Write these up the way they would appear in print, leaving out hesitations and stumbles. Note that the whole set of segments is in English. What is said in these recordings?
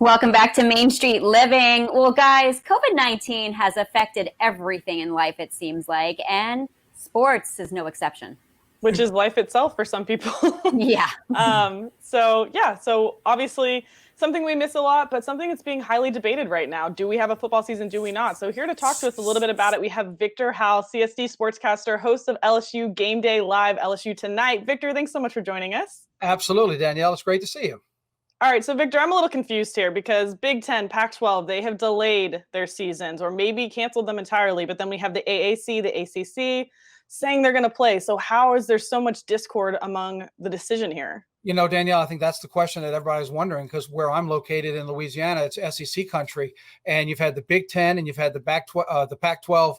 Welcome back to Main Street Living. Well, guys, COVID-19 has affected everything in life, it seems like, and sports is no exception. Which is life itself for some people. Yeah. So obviously something we miss a lot, but something that's being highly debated right now. Do we have a football season? Do we not? So here to talk to us a little bit about it, we have Victor Howell, CST Sportscaster, host of LSU Game Day Live, LSU Tonight. Victor, thanks so much for joining us. Absolutely, Danielle. It's great to see you. All right, so Victor, I'm a little confused here because Big Ten, Pac-12, they have delayed their seasons or maybe canceled them entirely, but then we have the AAC, the ACC, saying they're going to play. So how is there so much discord among the decision here? You know, Danielle, I think that's the question that everybody's wondering, because where I'm located in Louisiana, it's SEC country, and you've had the Big Ten and you've had the Pac-12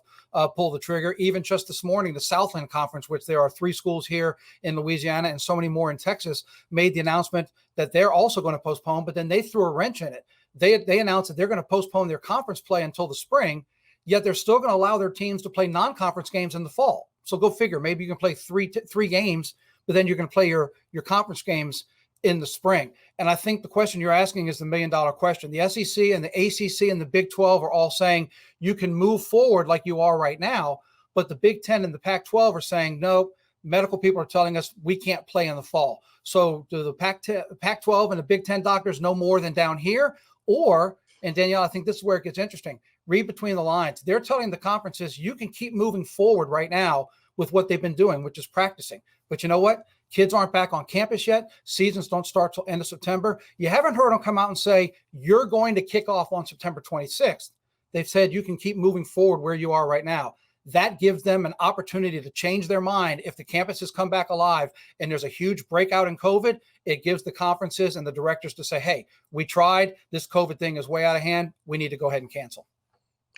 pull the trigger. Even just this morning, the Southland Conference, which there are 3 schools here in Louisiana and so many more in Texas, made the announcement that they're also going to postpone, but then they threw a wrench in it. They announced that they're going to postpone their conference play until the spring, yet they're still going to allow their teams to play non-conference games in the fall. So go figure, maybe you can play three games, but then you're going to play your conference games in the spring. And I think the question you're asking is the $1 million question. The SEC and the ACC and the Big 12 are all saying you can move forward like you are right now, but the Big 10 and the Pac-12 are saying, no, medical people are telling us we can't play in the fall. So do the Pac-12 and the Big 10 doctors know more than down here? Or, and Danielle, I think this is where it gets interesting, read between the lines. They're telling the conferences you can keep moving forward right now with what they've been doing, which is practicing. But you know what? Kids aren't back on campus yet. Seasons don't start till end of September. You haven't heard them come out and say, you're going to kick off on September 26th. They've said you can keep moving forward where you are right now. That gives them an opportunity to change their mind. If the campuses come back alive and there's a huge breakout in COVID, it gives the conferences and the directors to say, hey, we tried. This COVID thing is way out of hand. We need to go ahead and cancel.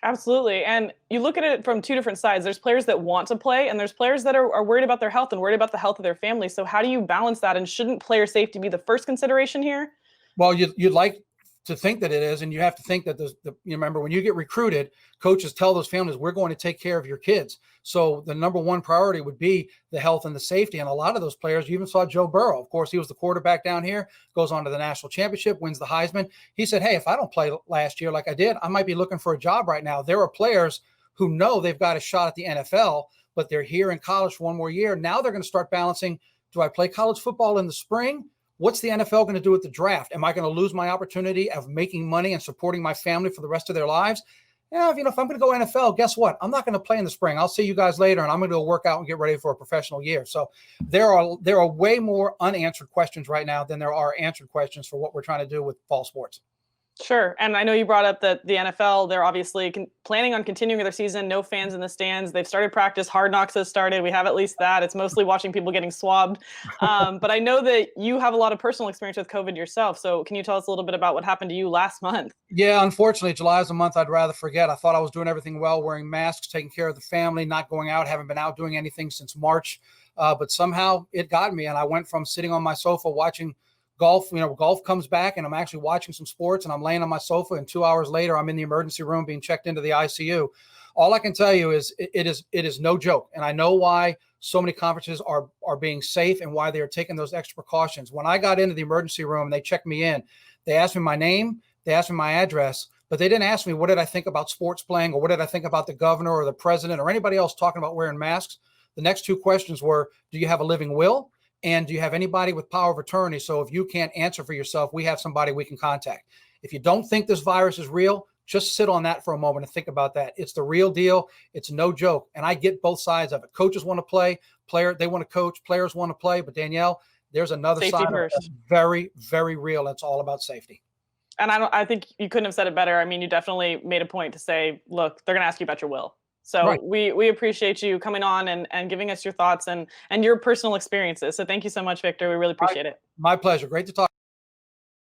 Absolutely. And you look at it from 2 different sides. There's players that want to play, and there's players that are worried about their health and worried about the health of their family. So how do you balance that? And shouldn't player safety be the first consideration here? Well, you'd like to think that it is, and you have to think that you remember when you get recruited, coaches tell those families, we're going to take care of your kids. So the number one priority would be the health and the safety. And a lot of those players, you even saw Joe Burrow. Of course, he was the quarterback down here, goes on to the national championship, wins the Heisman. He said, hey, if I don't play last year like I did, I might be looking for a job right now. There are players who know they've got a shot at the NFL, but they're here in college for one more year. Now they're going to start balancing, do I play college football in the spring? What's the NFL going to do with the draft? Am I going to lose my opportunity of making money and supporting my family for the rest of their lives? Yeah, if I'm going to go NFL, guess what? I'm not going to play in the spring. I'll see you guys later, and I'm going to go work out and get ready for a professional year. So there are way more unanswered questions right now than there are answered questions for what we're trying to do with fall sports. Sure. And I know you brought up that the NFL, they're obviously planning on continuing their season, no fans in the stands. They've started practice. Hard Knocks has started. We have at least that. It's mostly watching people getting swabbed. But I know that you have a lot of personal experience with COVID yourself. So can you tell us a little bit about what happened to you last month? Yeah, unfortunately, July is a month I'd rather forget. I thought I was doing everything well, wearing masks, taking care of the family, not going out, haven't been out doing anything since March. But somehow it got me. And I went from sitting on my sofa watching golf, golf comes back and I'm actually watching some sports and I'm laying on my sofa and 2 hours later, I'm in the emergency room being checked into the ICU. All I can tell you is it is no joke. And I know why so many conferences are being safe and why they are taking those extra precautions. When I got into the emergency room and they checked me in, they asked me my name, they asked me my address, but they didn't ask me what did I think about sports playing or what did I think about the governor or the president or anybody else talking about wearing masks. The next 2 questions were, do you have a living will? And do you have anybody with power of attorney? So if you can't answer for yourself, we have somebody we can contact. If you don't think this virus is real, just sit on that for a moment and think about that. It's the real deal. It's no joke. And I get both sides of it. Coaches want to play, they want to coach, players want to play. But Danielle, there's another safety side first. that's very, very real. It's all about safety. And I think you couldn't have said it better. I mean, you definitely made a point to say, look, they're going to ask you about your will. So right. we appreciate you coming on and giving us your thoughts and your personal experiences. So thank you so much, Victor. We really appreciate it. My pleasure. Great to talk.